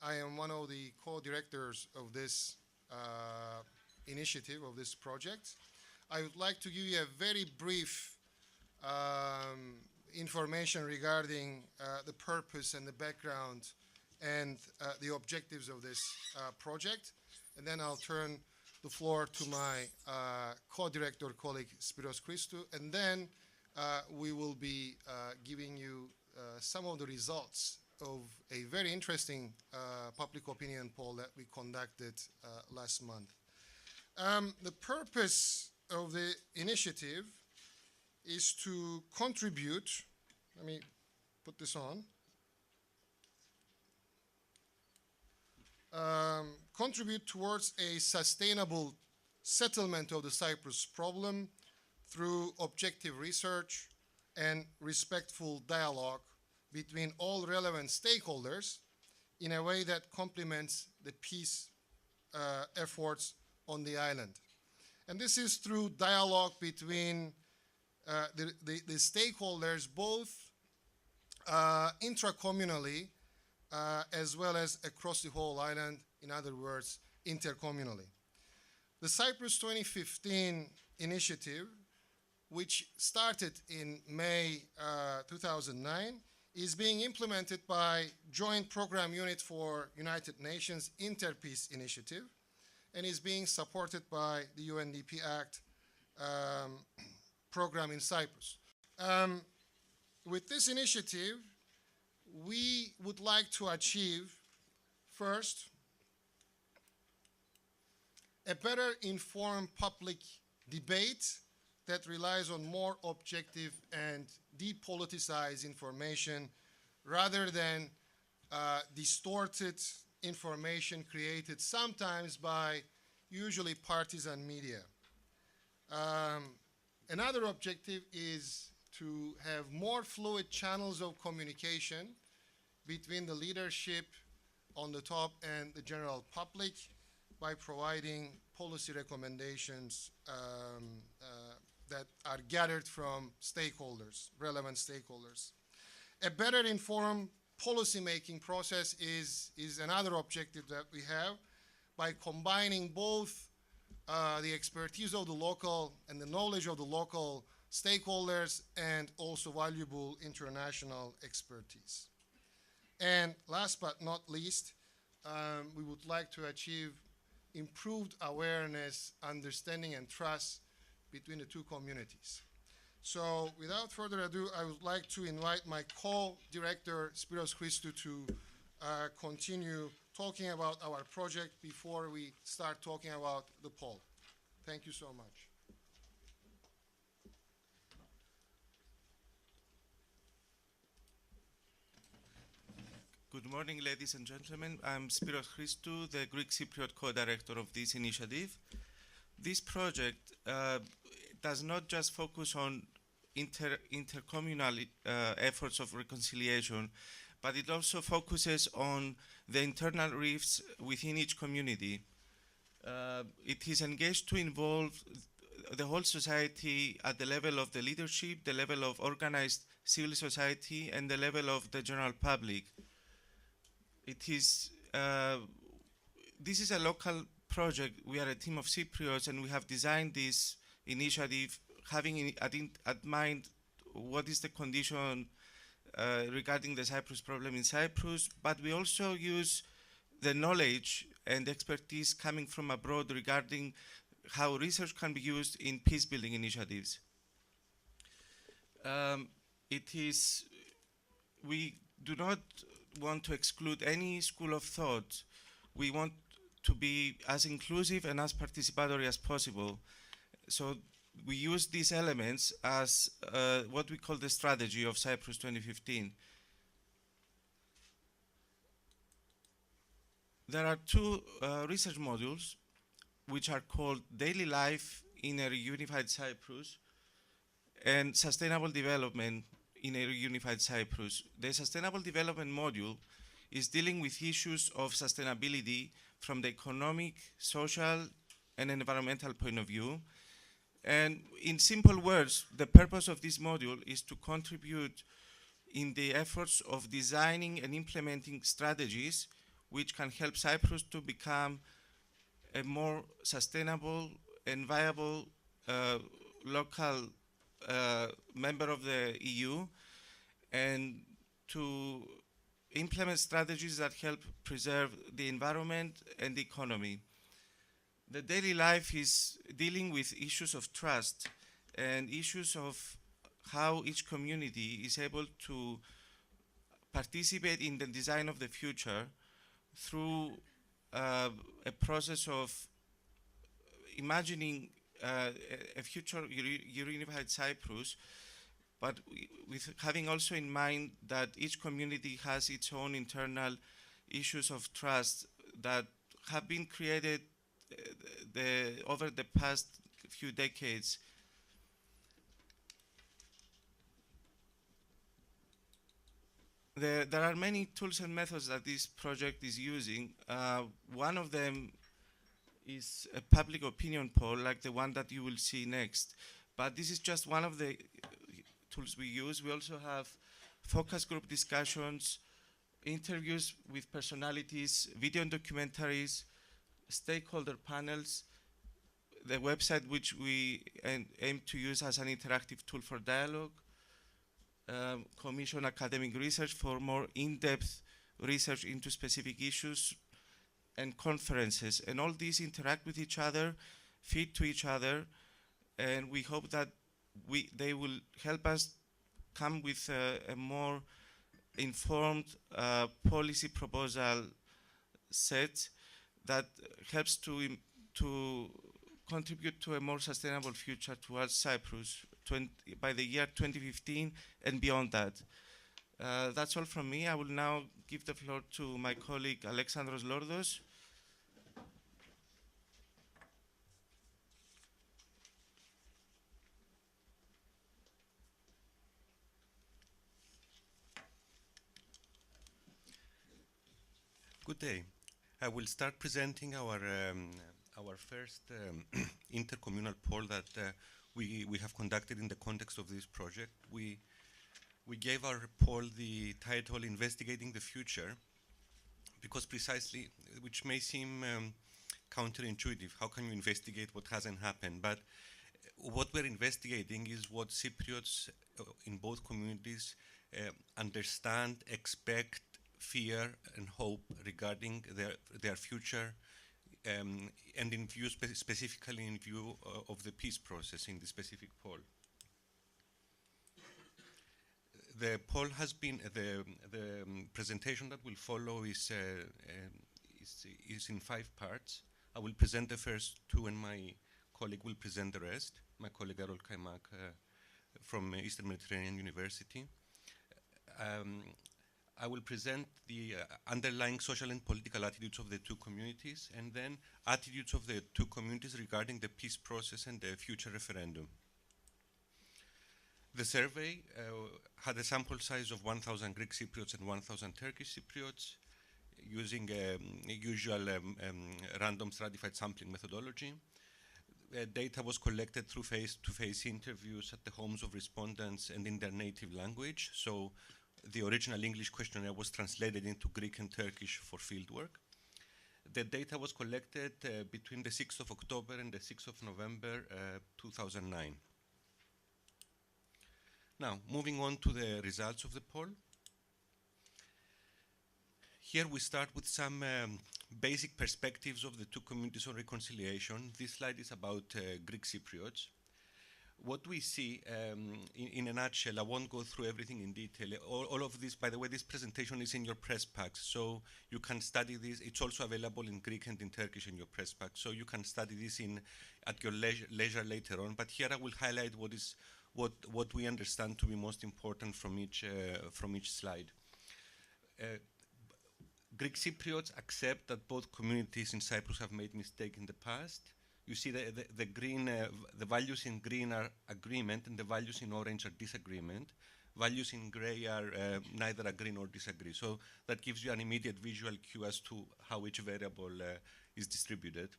I am one of the co-directors of this initiative, of this project. I would like to give you a very brief information regarding the purpose and the background and the objectives of this project. And then I'll turn the floor to my co-director colleague Spiros Christou, and then we will be giving you some of the results of a very interesting public opinion poll that we conducted last month. The purpose of the initiative is to contribute, let me put this on, contribute towards a sustainable settlement of the Cyprus problem through objective research and respectful dialogue between all relevant stakeholders in a way that complements the peace efforts on the island. And this is through dialogue between the stakeholders, both intracommunally as well as across the whole island, in other words, intercommunally. The Cyprus2015 initiative, which started in May 2009, is being implemented by Joint Program Unit for United Nations Interpeace Initiative and is being supported by the UNDP Act program in Cyprus. With this initiative, we would like to achieve, first, a better informed public debate that relies on more objective and depoliticized information rather than distorted information created sometimes by usually partisan media. Another objective is to have more fluid channels of communication between the leadership on the top and the general public by providing policy recommendations that are gathered from stakeholders, relevant stakeholders. A better informed policy-making process is another objective that we have by combining both the expertise of the local and the knowledge of the local stakeholders and also valuable international expertise. And last but not least, we would like to achieve improved awareness, understanding, and trust between the two communities. So without further ado, I would like to invite my co-director, Spiros Christou, to continue talking about our project before we start talking about the poll. Thank you so much. Good morning, ladies and gentlemen. I'm Spiros Christou, the Greek Cypriot co-director of this initiative. This project does not just focus on intercommunal efforts of reconciliation, but it also focuses on the internal rifts within each community. It is engaged to involve the whole society at the level of the leadership, the level of organized civil society, and the level of the general public. It is, this is a local project. We are a team of Cypriots, and we have designed this initiative having at mind what is the condition regarding the Cyprus problem in Cyprus, but we also use the knowledge and expertise coming from abroad regarding how research can be used in peace-building initiatives. We do not want to exclude any school of thought. We want to be as inclusive and as participatory as possible. So we use these elements as what we call the strategy of Cyprus 2015. There are two research modules which are called Daily Life in a Reunified Cyprus and Sustainable Development in a Reunified Cyprus. The Sustainable Development module is dealing with issues of sustainability from the economic, social, and environmental point of view. And in simple words, the purpose of this module is to contribute in the efforts of designing and implementing strategies which can help Cyprus to become a more sustainable and viable local member of the EU, and to implement strategies that help preserve the environment and the economy. The daily life is dealing with issues of trust and issues of how each community is able to participate in the design of the future through a process of imagining a future unified Cyprus, but with having also in mind that each community has its own internal issues of trust that have been created over the past few decades. There are many tools and methods that this project is using. One of them is a public opinion poll, like the one that you will see next. But this is just one of the tools we use. We also have focus group discussions, interviews with personalities, video and documentaries, stakeholder panels, the website which we aim to use as an interactive tool for dialogue, commission academic research for more in-depth research into specific issues, and conferences. And all these interact with each other, feed to each other, and we hope that they will help us come with a more informed policy proposal set that helps to contribute to a more sustainable future towards Cyprus by the year 2015 and beyond that. That's all from me. I will now give the floor to my colleague Alexandros Lordos. Good day. I will start presenting our first intercommunal poll that we have conducted in the context of this project. We gave our poll the title "Investigating the Future" because precisely, which may seem counterintuitive. How can you investigate what hasn't happened? But what we're investigating is what Cypriots in both communities understand, expect, fear, and hope regarding their future, and in view specifically in view of the peace process in the specific poll. The poll has been the presentation that will follow is in 5 parts. I will present the first 2, and my colleague will present the rest. My colleague Erol Kaimak from Eastern Mediterranean University. I will present the underlying social and political attitudes of the 2 communities, and then attitudes of the 2 communities regarding the peace process and the future referendum. The survey had a sample size of 1,000 Greek Cypriots and 1,000 Turkish Cypriots using a usual random stratified sampling methodology. Data was collected through face-to-face interviews at the homes of respondents and in their native language. So the original English questionnaire was translated into Greek and Turkish for fieldwork. The data was collected between the 6th of October and the 6th of November 2009. Now, moving on to the results of the poll. Here we start with some basic perspectives of the 2 communities on reconciliation. This slide is about Greek Cypriots. What we see, in a nutshell, I won't go through everything in detail. All of this, by the way, this presentation is in your press packs, so you can study this. It's also available in Greek and in Turkish in your press pack, so you can study this at your leisure later on. But here I will highlight what we understand to be most important from each slide. Greek Cypriots accept that both communities in Cyprus have made mistakes in the past. You see the green, the values in green are agreement, and the values in orange are disagreement. Values in gray are neither agree nor disagree. So that gives you an immediate visual cue as to how each variable is distributed.